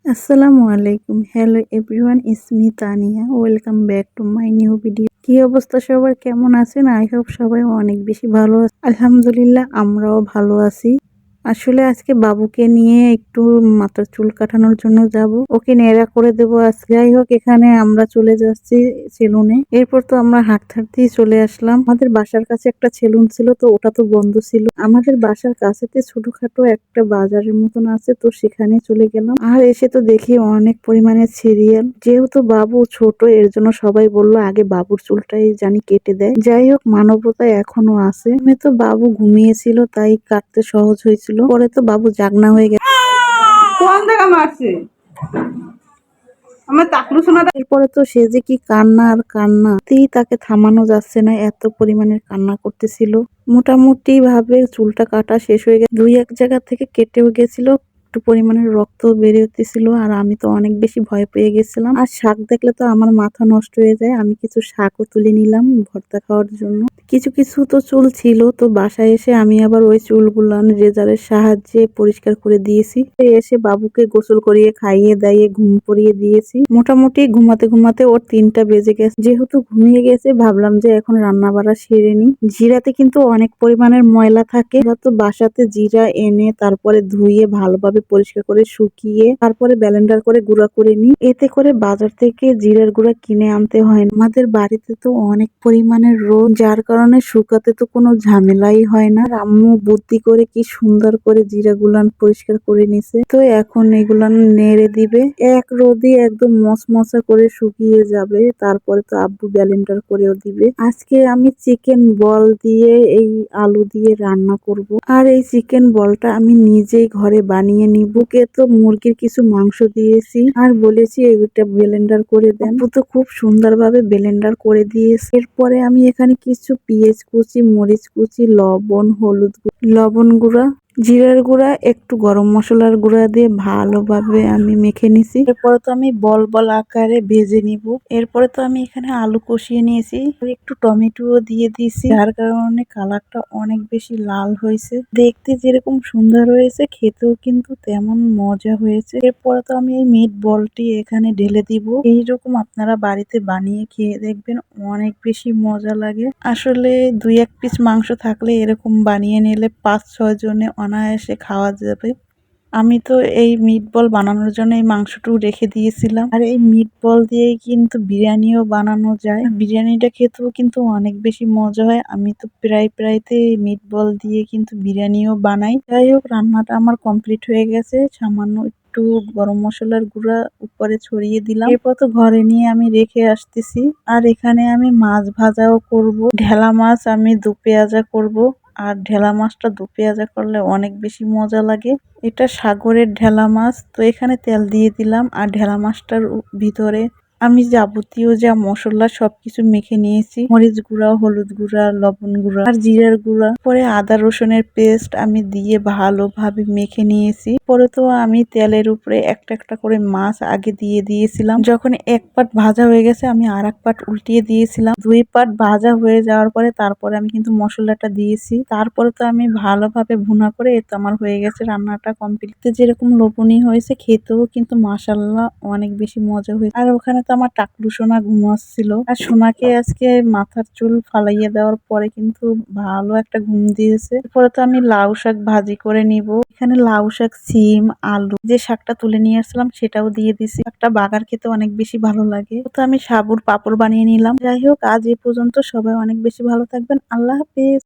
আসসালামু আলাইকুম। Hello everyone, it's me Tania. Welcome back to my new video. কি অবস্থা সবার, কেমন আছেন? আই হোপ সবাই অনেক বেশি ভালো আছে। আলহামদুলিল্লাহ, আমরাও ভালো আছি। আসলে আজকে বাবুকে নিয়ে একটু মাথার চুল কাটানোর জন্য যাব, ওকে নেড়া করে দেবো আজকে। যাই হোক, এখানে আমরা চলে যাচ্ছি সেলুনে। এরপর তো আমরা হাঁটতে হাঁটতেই চলে আসলাম। আমাদের বাসার কাছে একটা সেলুন ছিল, তো ওটা তো বন্ধ ছিল। আমাদের বাসার কাছেতে ছোটখাটো একটা বাজারের মতন আছে, তো সেখানে চলে গেলাম। আর এসে তো দেখি অনেক পরিমাণে সিরিয়াল। যেহেতু বাবু ছোট, এর জন্য সবাই বললো আগে বাবুর চুলটাই জানি কেটে দেয়। যাই হোক, মানবতা এখনো আছে। আমি তো বাবু ঘুমিয়েছিল, তাই কাটতে সহজ হয়েছিল। পরে তো বাবু জাগনা হয়ে গেছে। কোন জায়গা মারছে আমার তাকলু শোনা। এরপরে তো সে যে কি কান্না আর কান্না, তাকে থামানো যাচ্ছে না, এত পরিমাণের কান্না করতেছিল। মোটামুটি ভাবে চুলটা কাটা শেষ হয়ে গেছে, দুই এক জায়গা থেকে কেটেও গেছিল, একটু পরিমাণের রক্ত বেরোতেছিল। আর আমি তো অনেক বেশি ভয় পেয়ে গেছিলাম। আর শাক দেখলে তো আমার মাথা নষ্ট হয়ে যায়। আমি কিছু শাকও তুলে নিলাম ভর্তা খাওয়ার জন্য। কিছু কিছু তো চুল ছিল, তো বাসায় এসে আমি আবার ওই চুলগুলো রেজারের সাহায্যে পরিষ্কার করে দিয়েছি। এসে বাবুকে গোসল করিয়ে খাইয়ে দাইয়ে ঘুম পড়িয়ে দিয়েছি। মোটামুটি ঘুমাতে ঘুমাতে ওর 3টা বেজে গেছে। যেহেতু ঘুমিয়ে গেছে, ভাবলাম যে এখন রান্না বাড়া সেরে নি। জিরাতে কিন্তু অনেক পরিমাণের ময়লা থাকে, তো বাসাতে জিরা এনে তারপরে ধুয়ে ভালোভাবে পরিষ্কার করে শুকিয়ে তারপরে ব্লেন্ডার করে গুঁড়া করে নিই। এতে করে বাজার থেকে জিরার গুঁড়া কিনে আনতে হয় না। আমাদের বাড়িতে তো অনেক পরিমাণের রোদ, যার কারণে শুকাতে তো কোনো ঝামেলাই হয় না। আর আম্মু বুদ্ধি করে কি সুন্দর করে জিরা গুলান পরিষ্কার করে নিছে। তো এখন এগুলান নেড়ে দিবে, এক রোদে একদম মচমচা করে শুকিয়ে যাবে। তারপরে তো আব্বু ব্লেন্ডার করেও দিবে। আজকে আমি চিকেন বল দিয়ে এই আলু দিয়ে রান্না করব। আর এই চিকেন বলটা আমি নিজেই ঘরে বানিয়ে নিব। কে তো মুরগির কিছু মাংস দিয়েছি আর বলেছি এটা ব্লেন্ডার করে দেন। আব্বু তো খুব সুন্দরভাবে ব্লেন্ডার করে দিয়েছে। এরপরে আমি এখানে কিছু পেঁয়াজ কুচি, মরিচ কুচি, লবণ, হলুদ, লবণ গুঁড়া, জিরার গুঁড়া, একটু গরম মশলার গুঁড়া দিয়ে ভালোভাবে আমি মেখে নিছি। এরপরে তো আমি বল বল আকারে ভেজে নিব। এরপরে তো আমি এখানে আলু কষিয়ে নিয়েছি, একটু টমেটোও দিয়ে দিয়েছি, যার কারণে কালারটা অনেক বেশি লাল হয়েছে। দেখতে যেরকম সুন্দর হয়েছে, খেতেও কিন্তু তেমন মজা হয়েছে। এরপরে তো আমি এই মিট বলটি এখানে ঢেলে দিব। এইরকম আপনারা বাড়িতে বানিয়ে খেয়ে দেখবেন, অনেক বেশি মজা লাগে। আসলে 2-1 পিস মাংস থাকলে এরকম বানিয়ে নিলে 5-6 জনে অনায়াসে খাওয়া যাবে। আমি তো এই মিট বল বানানোর জন্য এই মাংসটুকু রেখে দিয়েছিলাম। আর এই মিট বল দিয়েই কিন্তু বিরিয়ানিও বানানো যায়। বিরিয়ানিটা খেতেও কিন্তু অনেক বেশি মজা হয়। আমি তো প্রায়তে এই মিট বল দিয়ে কিন্তু বিরিয়ানিও বানাই। যাই হোক, রান্নাটা আমার কমপ্লিট হয়ে গেছে। সামান্য একটু গরম মশলার গুঁড়া উপরে ছড়িয়ে দিলাম। এরপর তো ঘরে নিয়ে আমি রেখে আসতেছি। আর এখানে আমি মাছ ভাজাও করব। ঢেলা মাছ আমি দু পেঁয়াজা করব। আর ঢেলা মাছটা দু পেঁয়াজা করলে অনেক বেশি মজা লাগে। এটা সাগরের ঢেলা মাছ। তো এখানে তেল দিয়ে দিলাম। আর ঢেলা মাছটার ভিতরে আমি যাবতীয় যা মশলা সবকিছু মেখে নিয়েছি, মরিচ গুঁড়া, হলুদ গুঁড়া, লবণ গুঁড়া আর জিরার গুঁড়া। পরে আদা রসুনের পেস্ট আমি দিয়ে ভালোভাবে মেখে নিয়েছি। পরে তো আমি তেলের উপরে একটা একটা করে মাছ আগে দিয়ে দিয়েছিলাম। যখন এক পাট ভাজা হয়ে গেছে, আমি আর এক পাট উল্টিয়ে দিয়েছিলাম। 2 পাট ভাজা হয়ে যাওয়ার পরে তারপরে আমি কিন্তু মশলাটা দিয়েছি। তারপরে তো আমি ভালোভাবে ভুনা করে, এ তো আমার হয়ে গেছে রান্নাটা কমপ্লিট। যেরকম লোভনীয় হয়েছে, খেতেও কিন্তু মাশাআল্লাহ অনেক বেশি মজা হয়েছে। আর ওখানে তো আমার টাকলু সোনা ঘুমাচ্ছিল। আর সোনাকে আজকে মাথার চুল ফালাইয়ে দেওয়ার পরে কিন্তু ভালো একটা ঘুম দিয়েছে। এরপরে তো আমি লাউ শাক ভাজি করে নিব। এখানে লাউ শাক, সিম, আলু, যে শাকটা তুলে নিয়ে আসলাম সেটাও দিয়ে দিছি। একটা বাগার খেতে অনেক বেশি ভালো লাগে। তো আমি সাবুর পাপড় বানিয়ে নিলাম। যাই হোক, আজ এই পর্যন্ত। সবাই অনেক বেশি ভালো থাকবেন। আল্লাহ হাফেজ।